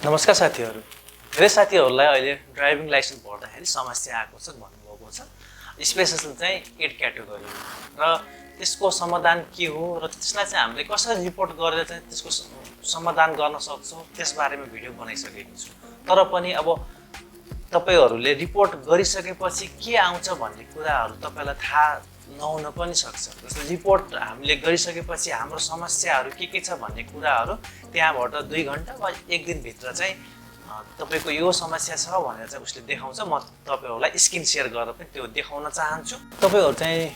नमस्कार साथीहरु। धेरै साथीहरुलाई अहिले ड्राइभिङ लाइसेन्स भर्दाखेरि समस्या आएको छ भन्नुभएको छ। स्पेशल चाहिँ 8 क्याटेगोरी र त्यसको समाधान के हो र त्यसलाई चाहिँ हामीले कसरी रिपोर्ट गरेर चाहिँ त्यसको समाधान गर्न सक्छौं त्यस बारेमा भिडियो बनाइसकेको छु। तर पनि अब तपाईहरुले रिपोर्ट गरिसकेपछि के आउँछ भन्ने कुराहरु तपाईलाई थाहा नहुन पनि सक्छ। जस्तो रिपोर्ट हामीले गरिसकेपछि हाम्रो समस्याहरु के छ भन्ने कुराहरु त्यहाँबाट 2 घण्टा वा 1 दिन भित्र चाहिँ तपाईको यो समस्या छ भनेर चाहिँ उसले देखाउँछ। म तपाईहरुलाई स्क्रिन शेयर गरेर पनि त्यो देखाउन चाहन्छु। तपाईहरु चाहिँ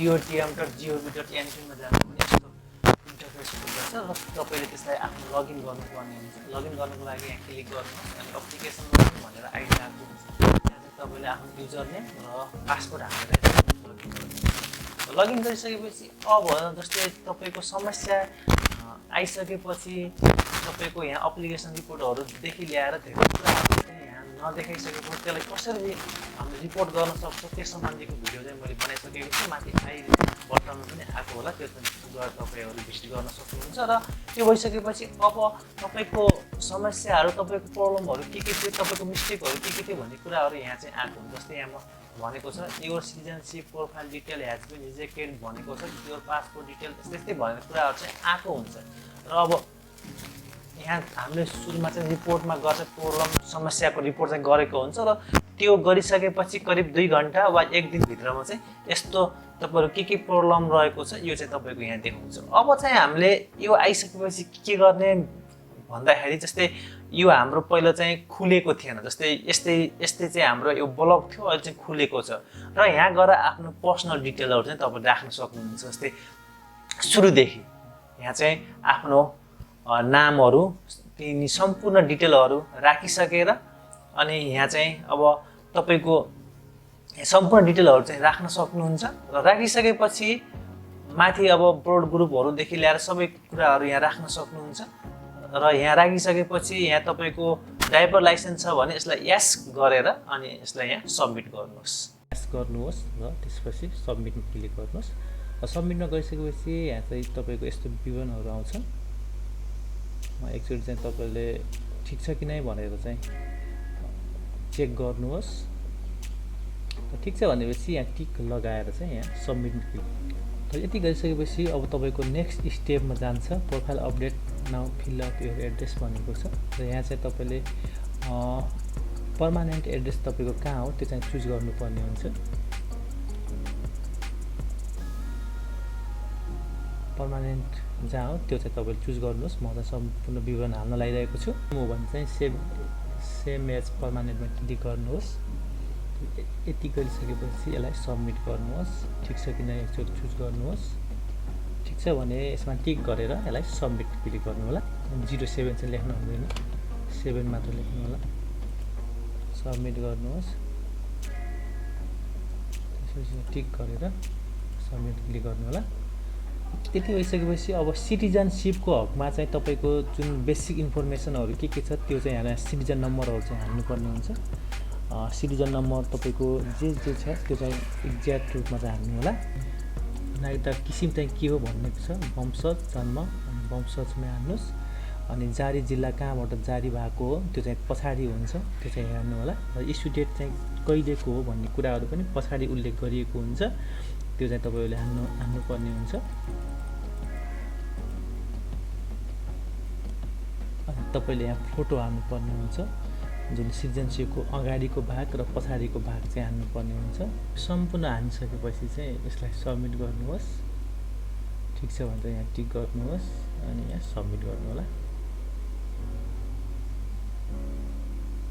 dotm.gov.np मा जानु यस्तो इन्टरफेस हुन्छ र तपाईले त्यसलाई आफ्नो लगइन गर्नुपर्ने हुन्छ। लगइन गर्नको लागि यहाँ क्लिक गर्नुहोस् अनि एप्लिकेसन लगइन भनेर आइडी राख्नु हुन्छ। त्यहाँ चाहिँ तपाईले आफ्नो युजर नेम र पासवर्ड हालेर लगइन गर्नुहोस्। लगइन गरिसकेपछि अब जस्तै तपाईको समस्या आइसकेपछि तपाईको यहाँ एप्लिकेसन रिपोर्टहरु देखि ल्याएर धेरै कुराहरु चाहिँ यहाँ नदेखाइसकेपछि त्यसलाई कसरी हामीले रिपोर्ट गर्न सक्छौं त्यस सम्बन्धीको भिडियो चाहिँ मैले बनाइसकेको छु। माथि आई बटनमा पनि आएको होला, त्यो चाहिँ गएर तपाईहरु भिजिट गर्न सक्नुहुन्छ। र त्यो भइसकेपछि अब तपाईको समस्याहरु तपाईको प्रब्लमहरु के थियो, तपाईको मिस्टेकहरु के थियो भन्ने कुराहरु यहाँ चाहिँ आएको हुन्छ। जस्तै यहाँ भनेको छ your citizenship profile detail has been rejected भनेको छ, योर पासपोर्ट डिटेल त्यस्तै भन्ने कुराहरु चाहिँ आएको हुन्छ। र अब यहाँ हामीले सुरुमा चाहिँ रिपोर्टमा गर्ने प्रब्लम समस्याको रिपोर्ट चाहिँ गरेको हुन्छ र त्यो गरिसकेपछि करिब 2 घण्टा वा 1 दिन भित्रमा चाहिँ यस्तो तपाईहरु के प्रब्लम रहेको छ यो चाहिँ तपाईको यहाँ देखाउँछ। अब चाहिँ हामीले यो आइसकेपछि के गर्ने भन्दाखेरि जस्तै यो हाम्रो पहिला चाहिँ खुलेको थिएन। जस्तै यस्तै चाहिँ हाम्रो यो ब्लक थियो, अहिले चाहिँ खुलेको छ र यहाँ गएर आफ्नो पर्सनल डिटेलहरु चाहिँ तपाईले राख्न सक्नुहुन्छ। जस्तै सुरुदेखि यहाँ चाहिँ आफ्नो नामहरु तिनी सम्पूर्ण डिटेलहरु राखिसकेर अनि यहाँ चाहिँ अब तपाईको सम्पूर्ण डिटेलहरु चाहिँ राख्न सक्नुहुन्छ। र राखिसकेपछि माथि अब ब्रोड ग्रुपहरु देखि ल्याएर सबै कुराहरु यहाँ राख्न सक्नुहुन्छ। र यहाँ राखिसकेपछि यहाँ तपाईको ड्राइभर लाइसेन्स छ भने यसलाई यस गरेर अनि यसलाई यहाँ सबमिट गर्नुहोस्। यस गर्नुहोस् र त्यसपछि सबमिटमा क्लिक गर्नुहोस्। सबमिटमा गरिसकेपछि यहाँ चाहिँ तपाईको यस्तो विवरणहरु आउँछ। एकचोटी चाहिँ तपाईले ठीक छ कि नै भनेर चाहिँ चेक गर्नुहोस्। ठीक छ भनेपछि यहाँ टिक लगाएर चाहिँ यहाँ सबमिट क्लिक। तर यति गरिसकेपछि अब तपाईको नेक्स्ट स्टेपमा जान्छ। Profile update now fill up your address भनेको छ। र यहाँ चाहिँ तपाईले पर्मानेन्ट एड्रेस तपाईको कहाँ हो त्यो चाहिँ चुज गर्नुपर्ने हुन्छ। पर्मानेन्ट जहाँ हो त्यो चाहिँ तपाईले चुज गर्नुहोस्। म चाहिँ सम्पूर्ण विवरण हाल्न लागिरहेको छु। म भने चाहिँ सेम एज पर्मानेन्टमा क्लिक गर्नुहोस्। यति गरिसकेपछि यसलाई सबमिट गर्नुहोस्। ठीक छ कि नै एकचोटि चुज गर्नुहोस्। ठीक छ भने यसमा टिक गरेर यसलाई सबमिट क्लिक गर्नु होला। 07 चाहिँ लेख्नु हुँदैन, 7 मात्र लेख्नु होला। सबमिट गर्नुहोस्। त्यसपछि टिक गरेर सबमिट क्लिक गर्नु होला। यति भइसकेपछि अब सिटिजनशिपको हकमा चाहिँ तपाईको जुन बेसिक इन्फर्मेसनहरु के छ त्यो चाहिँ यहाँ सिटिजन नम्बरहरु चाहिँ हाल्नुपर्ने हुन्छ। सिटिजन नम्बर तपाईको जे छ त्यो चाहिँ एक्ज्याक्ट रूपमा चाहिँ हाल्नु होला। नागरिकता किसिम चाहिँ के हो भन्ने छ, वंशज जन्म अनि वंशजमा हाल्नुस्। अनि जारी जिल्ला कहाँबाट जारी भएको हो त्यो चाहिँ पछाडी हुन्छ, त्यो चाहिँ हेर्नु होला। र इस्यु डेट चाहिँ कहिलेको हो भन्ने कुराहरु पनि पछाडी उल्लेख गरिएको हुन्छ, त्यो चाहिँ तपाईले हाल्नुपर्ने हुन्छ। अनि तपाईले यहाँ फोटो हाल्नुपर्ने हुन्छ, जुन सिटिजनशिपको अगाडिको भाग र पछाडीको भाग चाहिँ हाल्नुपर्ने हुन्छ। सम्पूर्ण हालिसकेपछि चाहिँ यसलाई सबमिट गर्नुहोस्। ठीक छ भने चाहिँ यहाँ टिक गर्नुहोस् अनि यहाँ सबमिट गर्नु होला।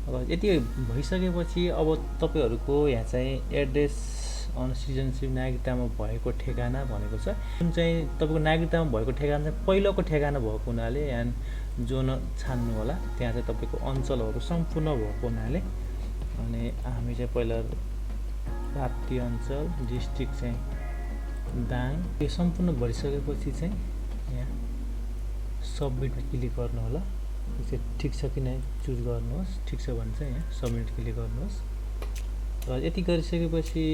अब यति भइसकेपछि अब तपाईहरुको यहाँ चाहिँ एड्रेस अन सिटिजनशिप नागरिकतामा भएको ठेगाना भनेको छ। जुन चाहिँ तपाईको नागरिकतामा भएको ठेगाना चाहिँ पहिलोको ठेगाना भएको हुनाले यहाँ जोन छान्नु होला। त्यहाँ चाहिँ तपाईको अञ्चलहरु सम्पूर्ण भएको हुनाले अनि हामी चाहिँ पहिला प्राप्ति अञ्चल डिस्ट्रिक्ट चाहिँ दाङ यो सम्पूर्ण भरिसकेपछि चाहिँ यहाँ सबमिटमा क्लिक गर्नु होला। ठीक छ कि नै चुज गर्नुहोस्। ठीक छ भने चाहिँ यहाँ सबमिट क्लिक गर्नुहोस्। र यति गरिसकेपछि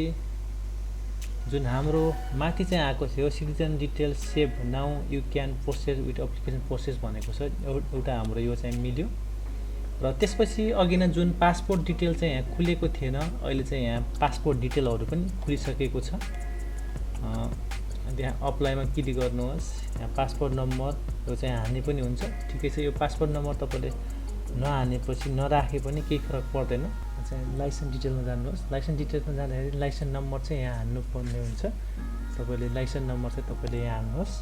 जुन हाम्रो माथि चाहिँ आएको थियो citizen detail save now you can process with application process भनेको छ एउटा हाम्रो यो चाहिँ मिल्यो र त्यसपछि अघि नै जुन पासपोर्ट डिटेल चाहिँ यहाँ खुलेको थिएन अहिले चाहिँ यहाँ पासपोर्ट डिटेलहरू पनि खुलिसकेको छ त्यहाँ अप्लाईमा क्लिक गर्नुहोस् यहाँ पासपोर्ट नम्बर यो चाहिँ हान्ने पनि हुन्छ ठिकै छ यो पासपोर्ट नम्बर तपाईँले नहानेपछि नराखे पनि केही फरक पर्दैन चाहिँ लाइसेन्स डिटेलमा जानुहोस् लाइसेन्स डिटेलमा जाँदाखेरि लाइसेन्स नम्बर चाहिँ यहाँ हान्नुपर्ने हुन्छ तपाईँले लाइसेन्स नम्बर चाहिँ तपाईँले यहाँ हान्नुहोस्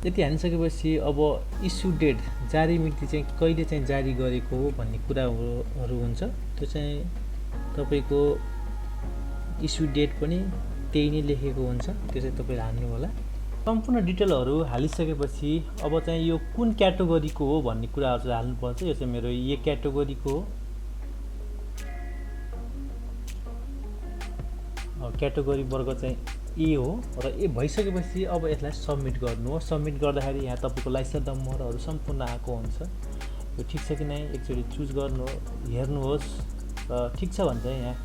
त्यति हानिसकेपछि अब इस्यु डेट जारी मिति चाहिँ कहिले चाहिँ जारी गरेको हो भन्ने कुराहरू हुन्छ त्यो चाहिँ तपाईँको इस्यु डेट पनि त्यही नै लेखेको हुन्छ त्यो चाहिँ तपाईँले हाल्नु होला सम्पूर्ण डिटेलहरू हालिसकेपछि अब चाहिँ यो कुन क्याटेगोरीको हो भन्ने कुराहरू चाहिँ हाल्नुपर्छ यो चाहिँ मेरो ए क्याटेगोरीको हो क्याटेगोरी वर्ग चाहिँ ए हो र ए भइसकेपछि अब यसलाई सबमिट गर्नु हो सबमिट गर्दाखेरि यहाँ तपाईँको लाइसेन्स नम्बरहरू सम्पूर्ण आएको हुन्छ यो ठिक छ कि नै एकचोटि चुज गर्नु हेर्नुहोस् र ठिक छ भने चाहिँ यहाँ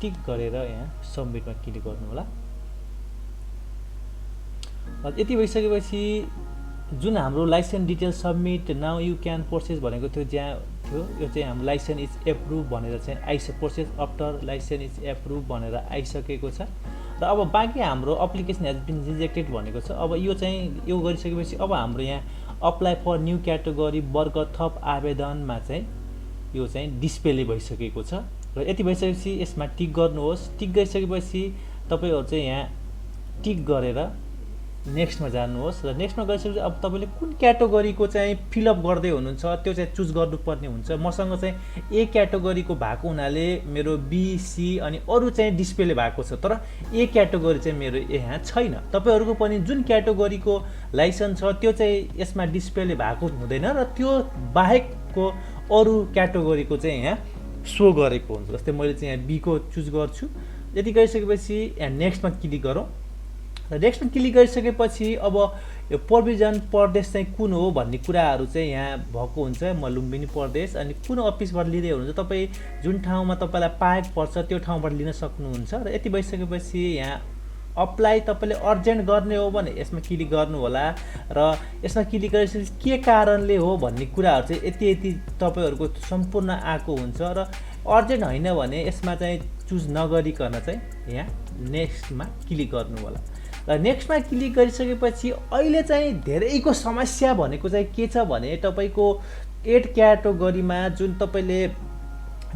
टिक गरेर यहाँ सबमिटमा क्लिक गर्नु होला यति भइसकेपछि जुन हाम्रो licence detail submit now you can process भनेको थियो जहाँ थियो यो चाहिँ हाम्रो लाइसेन्स इज एप्रुभ भनेर चाहिँ process after licence is approve भनेर आइसकेको छ र अब बाँकी हाम्रो एप्लिकेसन हेज बिन रिजेक्टेड भनेको छ अब यो चाहिँ यो गरिसकेपछि अब हाम्रो यहाँ अप्लाई फर न्यू क्याटेगोरी वर्ग थप आवेदनमा चाहिँ यो चाहिँ डिस्प्ले भइसकेको छ र यति भइसकेपछि यसमा टिक गर्नुहोस् टिक गरिसकेपछि तपाईँहरू चाहिँ यहाँ टिक गरेर नेक्स्टमा जानुहोस् र नेक्स्टमा गइसकेपछि अब तपाईँले कुन क्याटेगोरीको चाहिँ फिलअप गर्दै हुनुहुन्छ त्यो चाहिँ चुज गर्नुपर्ने हुन्छ मसँग चाहिँ ए क्याटेगोरीको भएको हुनाले मेरो बीसी अनि अरू चाहिँ डिस्प्ले भएको छ तर ए क्याटेगोरी चाहिँ मेरो यहाँ छैन तपाईँहरूको पनि जुन क्याटेगोरीको लाइसेन्स छ त्यो चाहिँ यसमा डिस्प्ले भएको हुँदैन र त्यो बाहेकको अरू क्याटेगोरीको चाहिँ यहाँ सो गरेको हुन्छ जस्तै मैले चाहिँ यहाँ बीको चुज गर्छु यति गरिसकेपछि यहाँ नेक्स्टमा क्लिक गरौँ र नेक्स्टमा क्लिक गरिसकेपछि अब यो प्रोभिजन प्रदेश चाहिँ कुन हो भन्ने कुराहरू चाहिँ यहाँ भएको हुन्छ म लुम्बिनी प्रदेश अनि कुन अफिसबाट लिँदै हुनुहुन्छ तपाईँ जुन ठाउँमा तपाईँलाई पाएको पर्छ त्यो ठाउँबाट लिन सक्नुहुन्छ र यति भइसकेपछि यहाँ अप्लाई तपाईँले अर्जेन्ट गर्ने हो भने यसमा क्लिक गर्नु होला र यसमा क्लिक गरिसकेपछि के कारणले हो भन्ने कुराहरू चाहिँ यति यति तपाईँहरूको सम्पूर्ण आएको हुन्छ र अर्जेन्ट होइन भने यसमा चाहिँ चुज नगरिकन चाहिँ यहाँ नेक्स्टमा क्लिक गर्नु होला र नेक्स्टमा क्लिक गरिसकेपछि अहिले चाहिँ धेरैको समस्या भनेको चाहिँ के छ भने तपाईँको 8 क्याटेगोरीमा जुन तपाईँले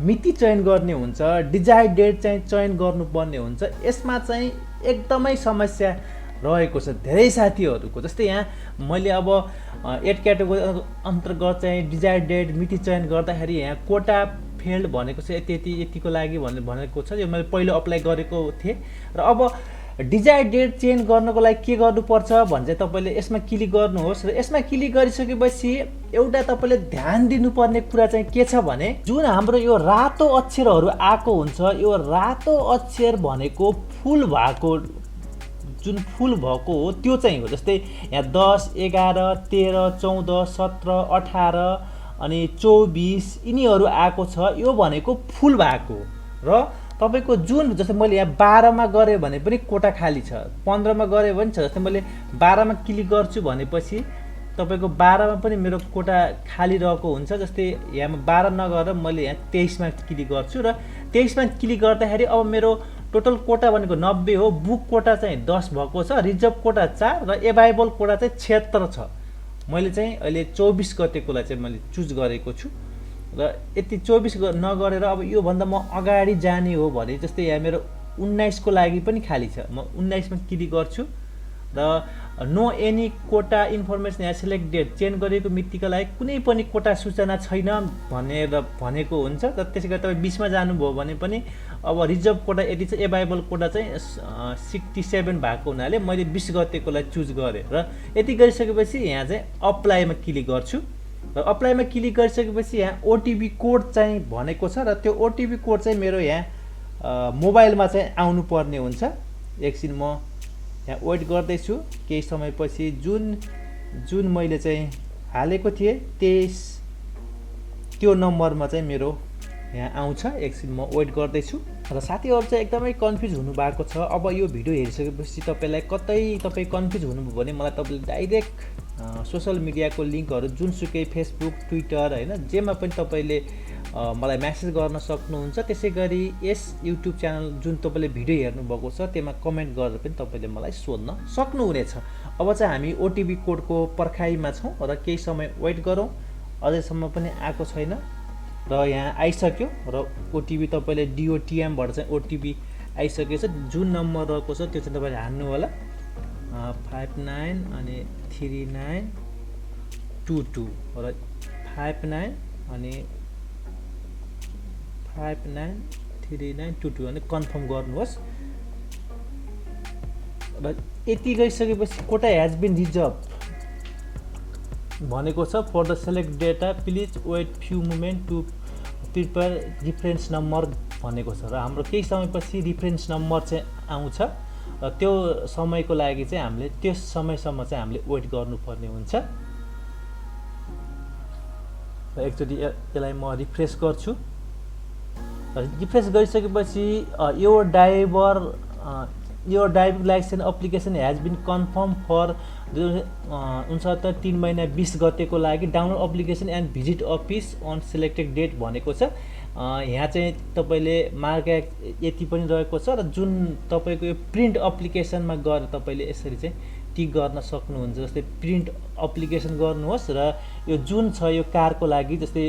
मिति चयन गर्ने हुन्छ डिजायर्ड डेट चाहिँ चयन गर्नुपर्ने हुन्छ यसमा चाहिँ एकदमै समस्या रहेको छ धेरै साथीहरूको जस्तै यहाँ मैले अब 8 क्याटेगोरी अन्तर्गत चाहिँ डिजायर्ड डेट मिति चयन गर्दाखेरि यहाँ कोटा फेल्ड भनेको छ यतिको लागि भनेको छ यो मैले पहिलो अप्लाई गरेको थिएँ र अब डिजायर्ड डेट चेन्ज गर्नको लागि के गर्नुपर्छ भने चाहिँ तपाईँले यसमा क्लिक गर्नुहोस् र यसमा क्लिक गरिसकेपछि एउटा तपाईँले ध्यान दिनुपर्ने कुरा चाहिँ के छ भने जुन हाम्रो यो रातो अक्षरहरू आएको हुन्छ यो रातो अक्षर भनेको फुल भएको जुन फुल भएको हो त्यो चाहिँ हो जस्तै यहाँ 10, 11, 13, 14, 17, 18 अनि 24 यिनीहरू आएको छ यो भनेको फुल भएको र तपाईको जुन जस्तै मैले यहाँ 12 मा गरे भने पनि कोटा खाली छ 15 मा गरे भने छ जस्तै मैले 12 मा क्लिक गर्छु भनेपछि तपाईको 12 मा पनि मेरो कोटा खाली रहेको हुन्छ जस्तै यहाँ 12 नगरेर मैले यहाँ 23 मा क्लिक गर्छु र 23 मा क्लिक गर्दाखेरि अब मेरो टोटल कोटा भनेको 90 हो बुक कोटा चाहिँ 10 भएको छ रिजर्भ कोटा 4 र एभाइलेबल कोटा चाहिँ 76 छ मैले चाहिँ अहिले 24 गतेकोलाई चाहिँ मैले चुज गरेको छु र यति 24 नगरेर अब यो भन्दा म अगाडि जाने हो भने जस्तै यहाँ मेरो 19 को लागि पनि खाली छ म 19 मा क्लिक गर्छु र नो एनी कोटा इन्फर्मेसन या सिलेक्ट डेट चेन्ज गरेको मितिका लागि कुनै पनि कोटा सूचना छैन भनेर भनेको हुन्छ र त्यसैगरी तपाईँ 20 मा जानुभयो भने पनि अब रिजर्भ कोटा यति छ एभाइलेबल कोटा चाहिँ 67 भएको हुनाले मैले 20 गतेकोलाई चुज गरेँ र यति गरिसकेपछि यहाँ चाहिँ अप्लाईमा क्लिक गर्छु र अप्लाईमा क्लिक गरिसकेपछि यहाँ ओटिपी कोड चाहिँ भनेको छ र त्यो ओटिपी कोड चाहिँ मेरो यहाँ मोबाइलमा चाहिँ आउनु पर्ने हुन्छ एकछिन म यहाँ वेट गर्दैछु केही समयपछि जुन मैले चाहिँ हालेको थिएँ त्यो नम्बरमा चाहिँ मेरो यहाँ आउँछ। एकछिन म वेट गर्दैछु। र साथीहरू चाहिँ एकदमै कन्फ्युज हुनुभएको छ। अब यो भिडियो हेरिसकेपछि तपाईँलाई कतै तपाईँ कन्फ्युज हुनुभयो भने मलाई तपाईँले डाइरेक्ट सोसल मिडियाको लिङ्कहरू जुनसुकै फेसबुक, ट्विटर होइन जेमा पनि तपाईँले मलाई म्यासेज गर्न सक्नुहुन्छ। त्यसै गरी यस युट्युब च्यानल जुन तपाईँले भिडियो हेर्नुभएको छ त्यसमा कमेन्ट गरेर पनि तपाईँले मलाई सोध्न सक्नुहुनेछ। अब चाहिँ हामी ओटिपी कोडको पर्खाइमा छौँ र केही समय वेट गरौँ। अझैसम्म पनि आएको छैन र यहाँ आइसक्यो र ओटिपी तपाईँले DOTMबाट चाहिँ ओटिपी आइसकेको छ। जुन नम्बर रहेको छ त्यो चाहिँ तपाईँले हान्नु होला 59 अनि 3922 र 59 अनि 593922 अनि कन्फर्म गर्नुहोस्। र यति गइसकेपछि कोटा हेज बिन रिजर्भ भनेको छ for the select data please wait few moment to prepare reference number भनेको छ। र हाम्रो केही समयपछि रिफरेन्स नम्बर चाहिँ आउँछ र त्यो समयको लागि चाहिँ हामीले त्यस समयसम्म चाहिँ हामीले वेट गर्नुपर्ने हुन्छ। र एकचोटि यसलाई म रिफ्रेस गर्छु। रिफ्रेस गरिसकेपछि यो driving licence application has been confirm for 69 3 महिना 20 गतेको लागि download application and visit office on selected date भनेको छ। यहाँ चाहिँ तपाईँले मार्क यति पनि रहेको छ र जुन तपाईँको यो प्रिन्ट एप्लिकेसनमा गएर तपाईँले यसरी चाहिँ टिक गर्न सक्नुहुन्छ। जस्तै प्रिन्ट एप्लिकेसन गर्नुहोस् र यो जुन छ यो कारको लागि जस्तै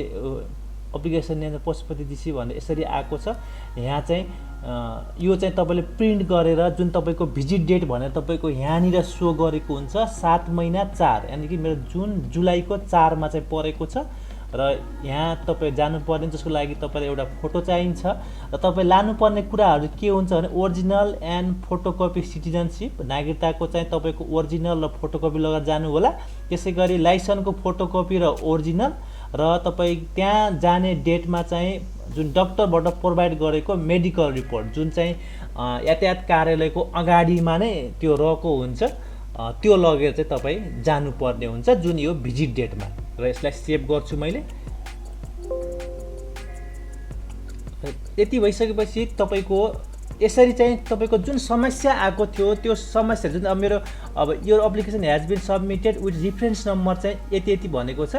एप्लिकेसन नेम पशुपतिजी भनेर यसरी आएको छ। यहाँ चाहिँ यो चाहिँ तपाईँले प्रिन्ट गरेर जुन तपाईँको भिजिट डेट भनेर तपाईँको यहाँनिर सो गरेको हुन्छ 7 महिना 4 यानि कि मेरो जुलाईको 4 मा चाहिँ परेको छ। र यहाँ तपाईँ जानुपर्ने जसको लागि तपाईँलाई एउटा फोटो चाहिन्छ र तपाईँ लानुपर्ने कुराहरू के हुन्छ भने ओरिजिनल एन्ड फोटोकपी सिटिजनसिप नागरिकताको चाहिँ तपाईँको ओरिजिनल र फोटोकपी लगेर जानु होला। त्यसै गरी लाइसेन्सको फोटोकपी र ओरिजिनल र तपाईँ त्यहाँ जाने डेटमा चाहिँ जुन डक्टरबाट प्रोभाइड गरेको मेडिकल रिपोर्ट जुन चाहिँ यातायात कार्यालयको अगाडिमा नै त्यो रहेको हुन्छ त्यो लगेर चाहिँ तपाईँ जानुपर्ने हुन्छ जुन यो भिजिट डेटमा। र यसलाई सेभ गर्छु मैले। यति भइसकेपछि तपाईँको यसरी चाहिँ तपाईँको जुन समस्या आएको थियो त्यो समस्या जुन मेरो अब यो application has been submitted with reference number चाहिँ यति भनेको छ।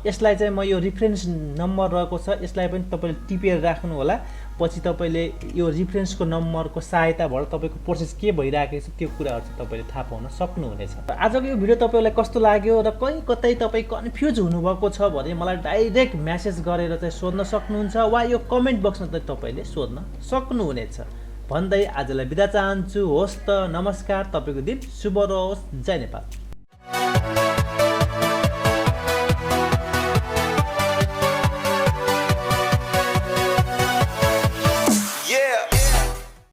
यसलाई चाहिँ म यो रिफरेन्स नम्बर रहेको छ यसलाई पनि तपाईँले टिपेर राख्नु होला। पछि तपाईँले यो रिफरेन्सको नम्बरको सहायताबाट तपाईँको प्रोसेस के भइरहेको छ त्यो कुराहरू चाहिँ तपाईँले थाहा पाउन सक्नुहुनेछ। आजको यो भिडियो तपाईँलाई कस्तो लाग्यो र कहीँ कतै तपाईँ कन्फ्युज हुनुभएको छ भने मलाई डाइरेक्ट म्यासेज गरेर चाहिँ सोध्न सक्नुहुन्छ वा यो कमेन्ट बक्समा चाहिँ तपाईँले सोध्न सक्नुहुनेछ भन्दै आजलाई बिदा चाहन्छु। होस् त नमस्कार। तपाईँको दिन शुभ रहोस्। जय नेपाल।